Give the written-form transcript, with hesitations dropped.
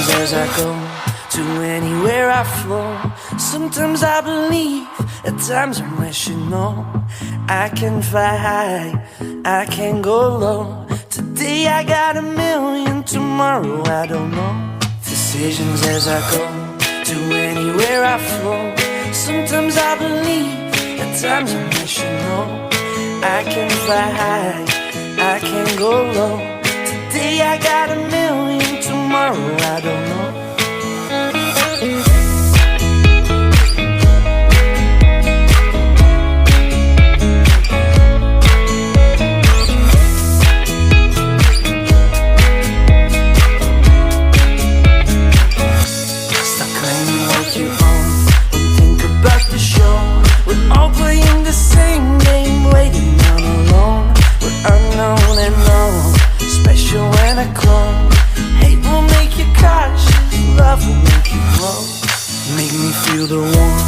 decisions as I go to anywhere I flow. Sometimes I believe, at times I'm rational. I can fly high, I can go low. Today I got a million, tomorrow I don't know. Decisions as I go to anywhere I flow. Sometimes I believe, at times I'm rational. I can fly high, I can go low. Today I got a million, tomorrow I don't know. Stop claiming what you own and think about the show. We're all playing the same game, waiting on alone. We're unknown and known, special and a clone. Hate will make you cautious, love will make you glow. Make me feel the warmth